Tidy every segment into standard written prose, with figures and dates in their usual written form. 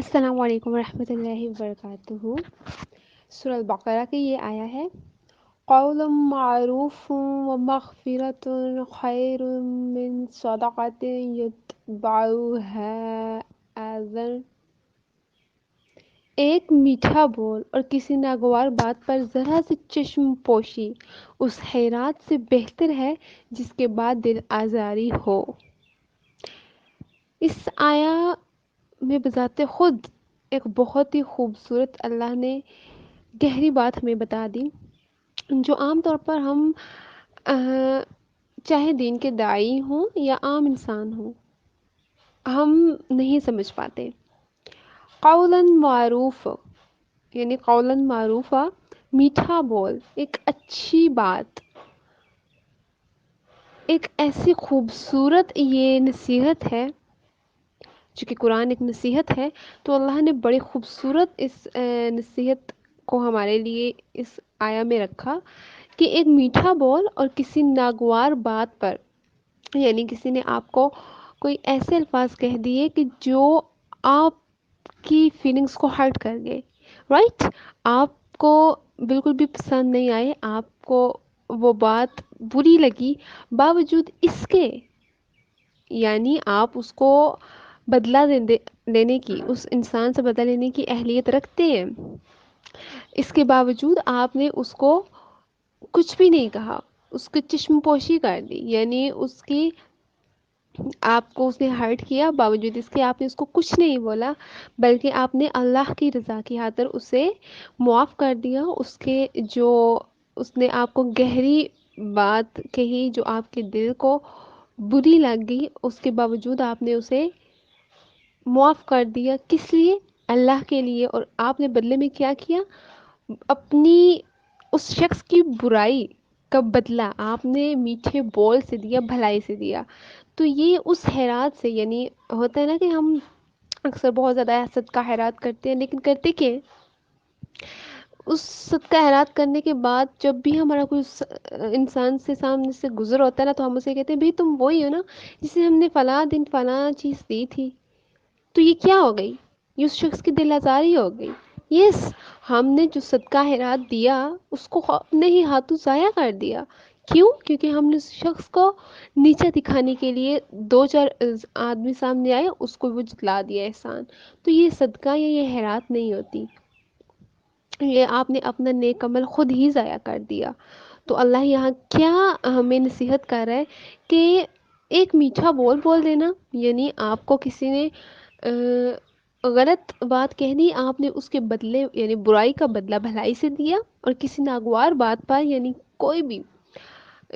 السلام علیکم ورحمۃ اللہ وبرکاتہ۔ سورہ البقرہ کی یہ آیا ہے، قول معروف و مغفرۃ خیر من صدقۃ یتبعها اذى۔ ایک میٹھا بول اور کسی ناگوار بات پر ذرا سی چشم پوشی اس خیرات سے بہتر ہے جس کے بعد دل آزاری ہو۔ اس آیا میں بذات خود ایک بہت ہی خوبصورت اللہ نے گہری بات ہمیں بتا دی، جو عام طور پر ہم چاہے دین کے داعی ہوں یا عام انسان ہوں ہم نہیں سمجھ پاتے۔ قولاً معروف یعنی قولاً معروفہ، میٹھا بول، ایک اچھی بات، ایک ایسی خوبصورت یہ نصیحت ہے، چونکہ قرآن ایک نصیحت ہے تو اللہ نے بڑی خوبصورت اس نصیحت کو ہمارے لیے اس آیا میں رکھا کہ ایک میٹھا بول اور کسی ناگوار بات پر، یعنی کسی نے آپ کو کوئی ایسے الفاظ کہہ دیے کہ جو آپ کی فیلنگز کو ہرٹ کر گئے، رائٹ، آپ کو بالکل بھی پسند نہیں آئے، آپ کو وہ بات بری لگی، باوجود اس کے یعنی آپ اس کو بدلہ لینے کی، اس انسان سے بدلہ لینے کی اہلیت رکھتے ہیں، اس کے باوجود آپ نے اس کو کچھ بھی نہیں کہا، اس کی چشم پوشی کر دی، یعنی اس کی آپ کو اس نے ہرٹ کیا، باوجود اس کے آپ نے اس کو کچھ نہیں بولا، بلکہ آپ نے اللہ کی رضا کی خاطر اسے معاف کر دیا، اس کے جو اس نے آپ کو گہری بات کہی جو آپ کے دل کو بری لگ گئی، اس کے باوجود آپ نے اسے معاف کر دیا، کس لیے؟ اللہ کے لیے، اور آپ نے بدلے میں کیا کیا؟ اپنی اس شخص کی برائی کا بدلہ آپ نے میٹھے بول سے دیا، بھلائی سے دیا۔ تو یہ اس خیرات سے، یعنی ہوتا ہے نا کہ ہم اکثر بہت زیادہ صدقہ خیرات کرتے ہیں، لیکن کرتے کیا ہیں؟ اس صدقہ خیرات کرنے کے بعد جب بھی ہمارا کوئی انسان سے سامنے سے گزر ہوتا ہے نا، تو ہم اسے کہتے ہیں بھئی تم وہی ہو نا جسے ہم نے فلاں دن فلاں چیز دی تھی۔ تو یہ کیا ہو گئی؟ یہ اس شخص کی دل آزاری ہو گئی۔ یس، ہم نے جو صدقہ خیرات دیا اس کو اپنے ہی ہاتھوں ضائع کر دیا۔ کیوں؟ کیونکہ ہم نے اس شخص کو نیچا دکھانے کے لیے دو چار آدمی سامنے آئے، اس کو وہ جتلا دیا احسان۔ تو یہ صدقہ یا یہ خیرات نہیں ہوتی، یہ آپ نے اپنا نیک عمل خود ہی ضائع کر دیا۔ تو اللہ یہاں کیا ہمیں نصیحت کر رہا ہے کہ ایک میٹھا بول بول دینا، یعنی آپ کو کسی نے غلط بات کہہ دی، آپ نے اس کے بدلے یعنی برائی کا بدلہ بھلائی سے دیا، اور کسی ناگوار بات پر یعنی کوئی بھی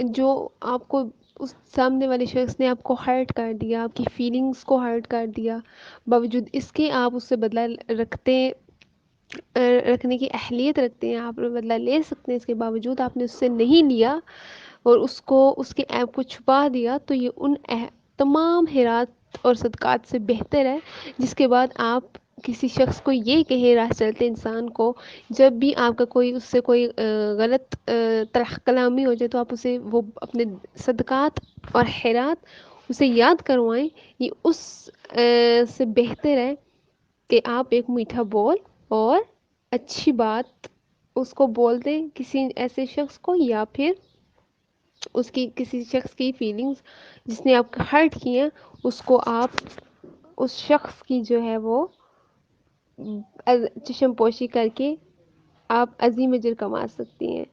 جو آپ کو اس سامنے والے شخص نے آپ کو ہرٹ کر دیا، آپ کی فیلنگز کو ہرٹ کر دیا، باوجود اس کے آپ اس سے بدلہ رکھنے کی اہلیت رکھتے ہیں، آپ بدلہ لے سکتے ہیں، اس کے باوجود آپ نے اس سے نہیں لیا اور اس کو اس کے عیب کو چھپا دیا، تو یہ ان تمام خیرات اور صدقات سے بہتر ہے جس کے بعد آپ کسی شخص کو یہ کہیں راہ چلتے انسان کو، جب بھی آپ کا کوئی اس سے کوئی غلط تلخ کلامی ہو جائے تو آپ اسے وہ اپنے صدقات اور خیرات اسے یاد کروائیں، یہ اس سے بہتر ہے کہ آپ ایک میٹھا بول اور اچھی بات اس کو بول دیں کسی ایسے شخص کو، یا پھر اس کی کسی شخص کی فیلنگز جس نے آپ کو ہرٹ کی ہیں اس کو آپ اس شخص کی جو ہے وہ چشم پوشی کر کے آپ عظیم اجر کما سکتی ہیں۔